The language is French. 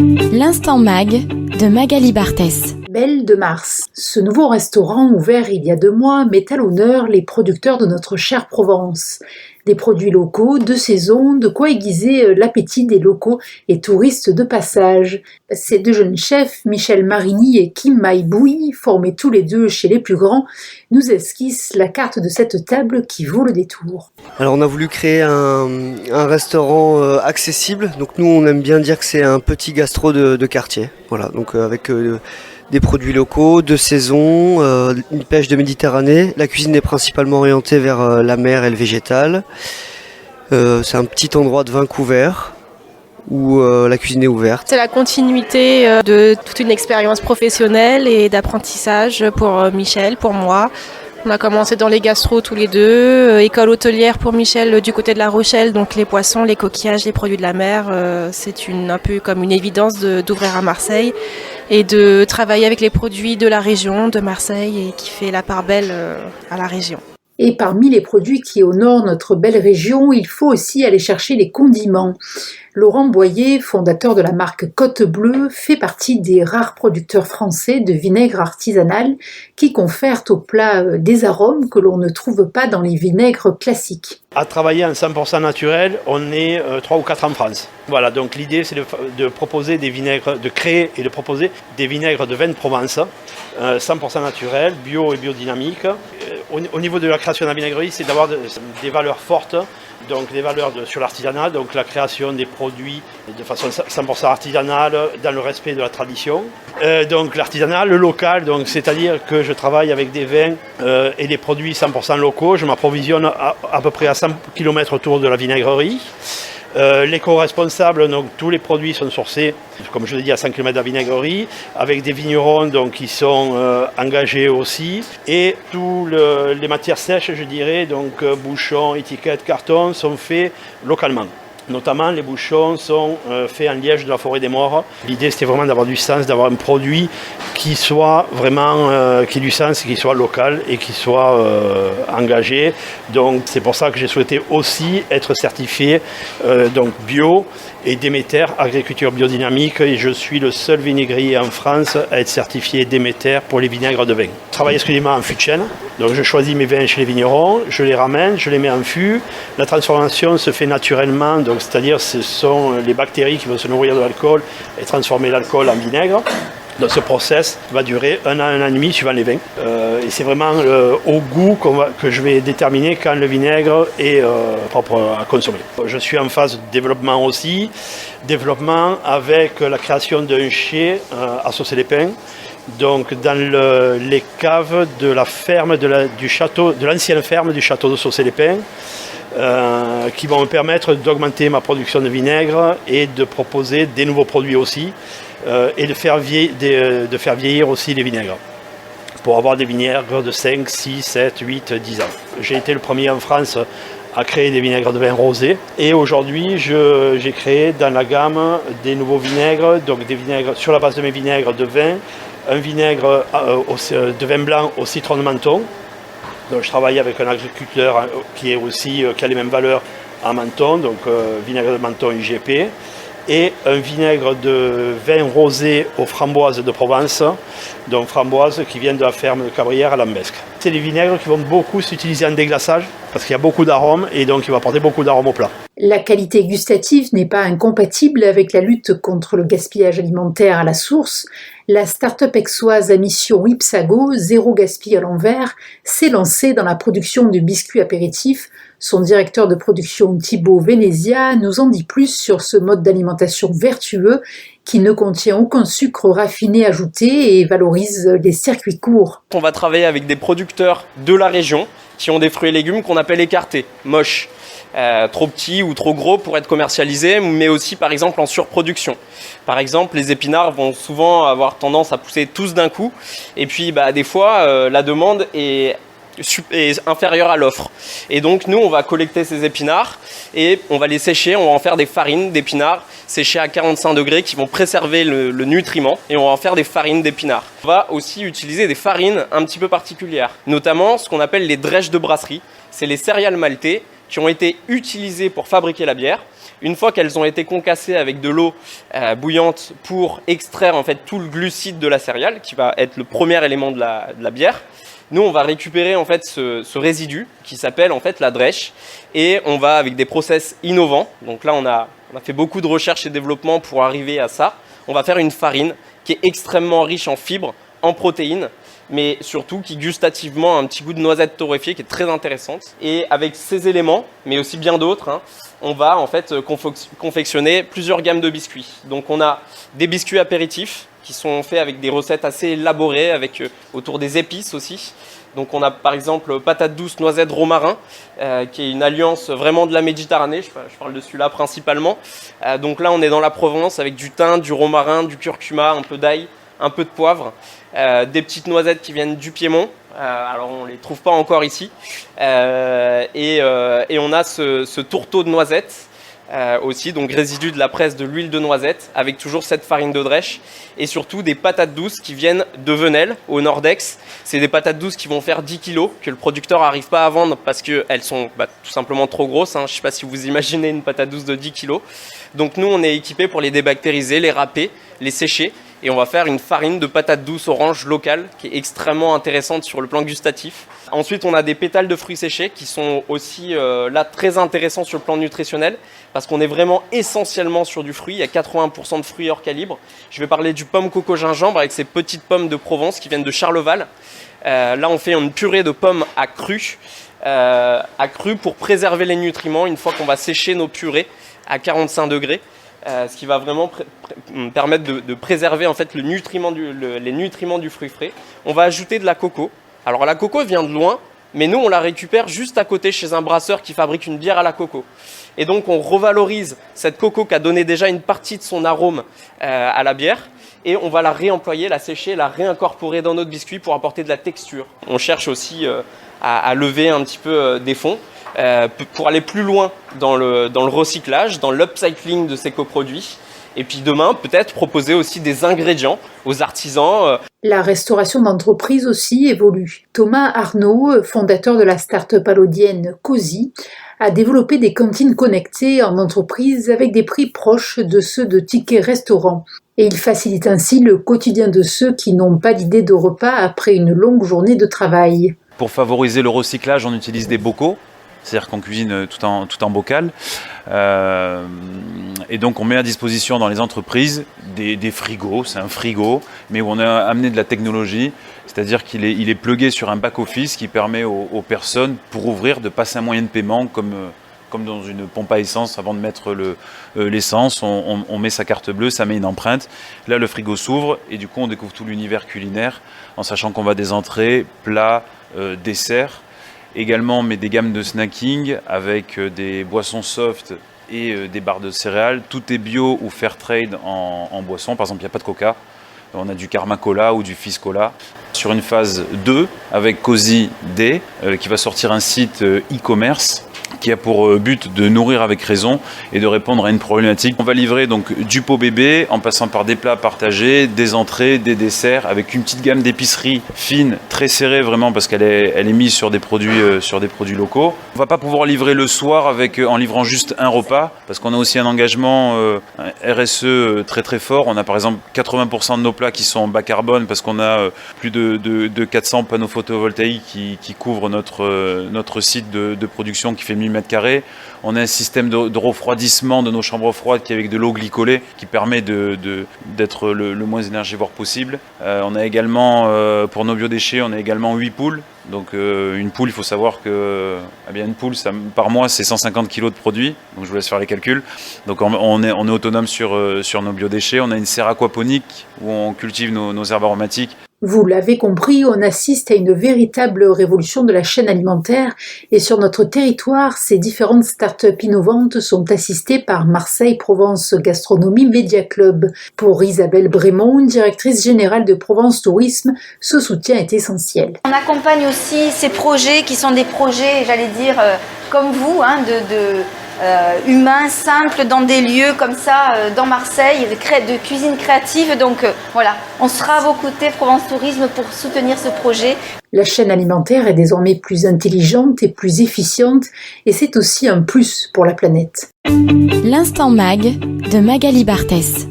L'Instant Mag de Magali Barthès. Belle de Mars. Ce nouveau restaurant ouvert il y a 2 mois met à l'honneur les producteurs de notre chère Provence. Des produits locaux, de saison, de quoi aiguiser l'appétit des locaux et touristes de passage. Ces 2 jeunes chefs, Michel Marigny et Kim Maïboui, formés tous les 2 chez les plus grands, nous esquissent la carte de cette table qui vaut le détour. Alors on a voulu créer un restaurant accessible, donc nous on aime bien dire que c'est un petit gastro de quartier. Voilà, donc avec des produits locaux, de saison, une pêche de Méditerranée. La cuisine est principalement orientée vers la mer et le végétal. C'est un petit endroit de vin couvert où la cuisine est ouverte. C'est la continuité de toute une expérience professionnelle et d'apprentissage pour Michel, pour moi. On a commencé dans les gastros tous les 2, école hôtelière pour Michel du côté de La Rochelle, donc les poissons, les coquillages, les produits de la mer, c'est un peu comme une évidence d'ouvrir à Marseille et de travailler avec les produits de la région, de Marseille, et qui fait la part belle à la région. Et parmi les produits qui honorent notre belle région, il faut aussi aller chercher les condiments. Laurent Boyer, fondateur de la marque Côte Bleue, fait partie des rares producteurs français de vinaigre artisanal qui confèrent au plat des arômes que l'on ne trouve pas dans les vinaigres classiques. À travailler en 100% naturel, on est 3 ou 4 en France. Voilà, donc l'idée c'est de proposer des vinaigres, de créer et de proposer des vinaigres de vin de Provence, 100% naturel, bio et biodynamique. Au niveau de la création de la vinaigrerie, c'est d'avoir des valeurs fortes, donc des valeurs sur l'artisanal, donc la création des produits de façon 100% artisanale, dans le respect de la tradition. Donc l'artisanal, le local, donc c'est-à-dire que je travaille avec des vins et des produits 100% locaux. Je m'approvisionne à peu près à 100 km autour de la vinaigrerie. L'éco-responsable, donc tous les produits sont sourcés, comme je l'ai dit, à 100 km de la vinaigrerie, avec des vignerons donc, qui sont engagés aussi. Et toutes les matières sèches, je dirais, donc bouchons, étiquettes, cartons, sont faits localement. Notamment, les bouchons sont faits en liège de la forêt des Morts. L'idée, c'était vraiment d'avoir du sens, d'avoir un produit qui soit vraiment, qui ait du sens, qui soit local et qui soit engagé. Donc, c'est pour ça que j'ai souhaité aussi être certifié donc bio et Déméter, agriculture biodynamique. Et je suis le seul vinaigrier en France à être certifié Déméter pour les vinaigres de vin. Je travaille exclusivement en fût de chêne. Donc, je choisis mes vins chez les vignerons, je les ramène, je les mets en fût. La transformation se fait naturellement. Donc, c'est-à-dire ce sont les bactéries qui vont se nourrir de l'alcool et transformer l'alcool en vinaigre. Donc ce process va durer 1 an et demi suivant les vins. Et c'est vraiment au goût que je vais déterminer quand le vinaigre est propre à consommer. Je suis en phase de développement aussi. Développement avec la création d'un chai à Saucé-les-Pins. Donc dans les caves de la ferme du château, de l'ancienne ferme du château de Saucé-les-Pins. Qui vont me permettre d'augmenter ma production de vinaigre et de proposer des nouveaux produits aussi et de faire vieillir aussi les vinaigres pour avoir des vinaigres de 5, 6, 7, 8, 10 ans. J'ai été le premier en France à créer des vinaigres de vin rosé et aujourd'hui j'ai créé dans la gamme des nouveaux vinaigres, donc des vinaigres sur la base de mes vinaigres de vin, un vinaigre de vin blanc au citron de Menton. Donc, je travaille avec un agriculteur qui a les mêmes valeurs à Menton, donc vinaigre de Menton IGP, et un vinaigre de vin rosé aux framboises de Provence, donc framboises qui viennent de la ferme de Cabrières à Lambesque. C'est des vinaigres qui vont beaucoup s'utiliser en déglaçage parce qu'il y a beaucoup d'arômes et donc il va apporter beaucoup d'arômes au plat. La qualité gustative n'est pas incompatible avec la lutte contre le gaspillage alimentaire à la source. La start-up aixoise à mission Ipsago, zéro gaspille à l'envers, s'est lancée dans la production de biscuits apéritifs. Son directeur de production Thibaut Venezia nous en dit plus sur ce mode d'alimentation vertueux qui ne contient aucun sucre raffiné ajouté et valorise les circuits courts. On va travailler avec des producteurs de la région qui ont des fruits et légumes qu'on appelle écartés, moches. Trop petits ou trop gros pour être commercialisés, mais aussi par exemple en surproduction. Par exemple, les épinards vont souvent avoir tendance à pousser tous d'un coup, et puis des fois la demande est inférieure à l'offre. Et donc nous, on va collecter ces épinards et on va les sécher, on va en faire des farines d'épinards séchées à 45 degrés qui vont préserver le nutriment et on va en faire des farines d'épinards. On va aussi utiliser des farines un petit peu particulières, notamment ce qu'on appelle les drèches de brasserie. C'est les céréales maltées qui ont été utilisées pour fabriquer la bière. Une fois qu'elles ont été concassées avec de l'eau bouillante pour extraire en fait tout le glucide de la céréale, qui va être le premier élément de la bière, nous on va récupérer en fait ce résidu qui s'appelle en fait la drèche, et on va avec des process innovants. Donc là on a fait beaucoup de recherche et développement pour arriver à ça. On va faire une farine qui est extrêmement riche en fibres, en protéines, mais surtout qui gustativement a un petit goût de noisette torréfiée qui est très intéressante. Et avec ces éléments, mais aussi bien d'autres, on va en fait confectionner plusieurs gammes de biscuits. Donc on a des biscuits apéritifs qui sont faits avec des recettes assez élaborées, avec autour des épices aussi. Donc on a par exemple patate douce, noisette, romarin, qui est une alliance vraiment de la Méditerranée, je parle de celui-là principalement. Donc là on est dans la Provence avec du thym, du romarin, du curcuma, un peu d'ail, un peu de poivre, des petites noisettes qui viennent du Piémont, alors on ne les trouve pas encore ici, et on a ce tourteau de noisettes aussi, donc résidu de la presse de l'huile de noisette, avec toujours cette farine de drèche, et surtout des patates douces qui viennent de Venelle, au Nordex. C'est des patates douces qui vont faire 10 kg, que le producteur n'arrive pas à vendre parce qu'elles sont tout simplement trop grosses. Je ne sais pas si vous imaginez une patate douce de 10 kg. Donc nous, on est équipés pour les débactériser, les râper, les sécher, et on va faire une farine de patates douces orange locale qui est extrêmement intéressante sur le plan gustatif. Ensuite, on a des pétales de fruits séchés qui sont aussi là très intéressants sur le plan nutritionnel parce qu'on est vraiment essentiellement sur du fruit. Il y a 80% de fruits hors calibre. Je vais parler du pomme coco gingembre avec ces petites pommes de Provence qui viennent de Charleval. Là, on fait une purée de pommes à cru pour préserver les nutriments une fois qu'on va sécher nos purées à 45 degrés. Ce qui va vraiment permettre de préserver en fait les nutriments du fruit frais. On va ajouter de la coco. Alors la coco vient de loin, mais nous on la récupère juste à côté chez un brasseur qui fabrique une bière à la coco. Et donc on revalorise cette coco qui a donné déjà une partie de son arôme à la bière, et on va la réemployer, la sécher, la réincorporer dans notre biscuit pour apporter de la texture. On cherche aussi à lever un petit peu des fonds. Pour aller plus loin dans le recyclage, dans l'upcycling de ces coproduits. Et puis demain, peut-être proposer aussi des ingrédients aux artisans. La restauration d'entreprise aussi évolue. Thomas Arnaud, fondateur de la start-up allodienne Cozy, a développé des cantines connectées en entreprise avec des prix proches de ceux de tickets restaurants. Et il facilite ainsi le quotidien de ceux qui n'ont pas d'idée de repas après une longue journée de travail. Pour favoriser le recyclage, on utilise des bocaux. C'est-à-dire qu'on cuisine tout en bocal. Et donc on met à disposition dans les entreprises des frigos, c'est un frigo, mais où on a amené de la technologie, c'est-à-dire qu'il est plugué sur un back-office qui permet aux personnes, pour ouvrir, de passer un moyen de paiement comme dans une pompe à essence. Avant de mettre l'essence, on met sa carte bleue, ça met une empreinte. Là, le frigo s'ouvre et du coup on découvre tout l'univers culinaire en sachant qu'on va des entrées, plats, desserts. Également, mais des gammes de snacking avec des boissons soft et des barres de céréales. Tout est bio ou fair trade en boisson. Par exemple, il n'y a pas de coca. On a du Karma Cola ou du Fizz Cola. Sur une phase 2 avec Cozy D, qui va sortir un site e-commerce qui a pour but de nourrir avec raison et de répondre à une problématique. On va livrer donc du pot bébé en passant par des plats partagés, des entrées, des desserts, avec une petite gamme d'épicerie fine, très serrée vraiment parce qu'elle est mise sur des produits locaux. On va pas pouvoir livrer le soir en livrant juste un repas parce qu'on a aussi un engagement RSE très très fort. On a par exemple 80% de nos plats qui sont en bas carbone parce qu'on a plus de 400 panneaux photovoltaïques qui couvrent notre site de production qui fait 1000 m². On a un système de refroidissement de nos chambres froides qui est avec de l'eau glycolée qui permet d'être le moins énergivore possible. On a également, pour nos biodéchets, on a également 8 poules. Donc une poule, il faut savoir que une poule, par mois, c'est 150 kg de produits. Donc je vous laisse faire les calculs. Donc on est autonome sur nos biodéchets. On a une serre aquaponique où on cultive nos herbes aromatiques. Vous l'avez compris, on assiste à une véritable révolution de la chaîne alimentaire et sur notre territoire, ces différentes start-up innovantes sont assistées par Marseille Provence Gastronomie Média Club. Pour Isabelle Brémond, directrice générale de Provence Tourisme, ce soutien est essentiel. On accompagne aussi ces projets qui sont des projets, j'allais dire, comme vous, humain, simple, dans des lieux comme ça, dans Marseille, de cuisine créative. Donc voilà, on sera à vos côtés, Provence Tourisme, pour soutenir ce projet. La chaîne alimentaire est désormais plus intelligente et plus efficiente, et c'est aussi un plus pour la planète. L'Instant Mag de Magali Barthès.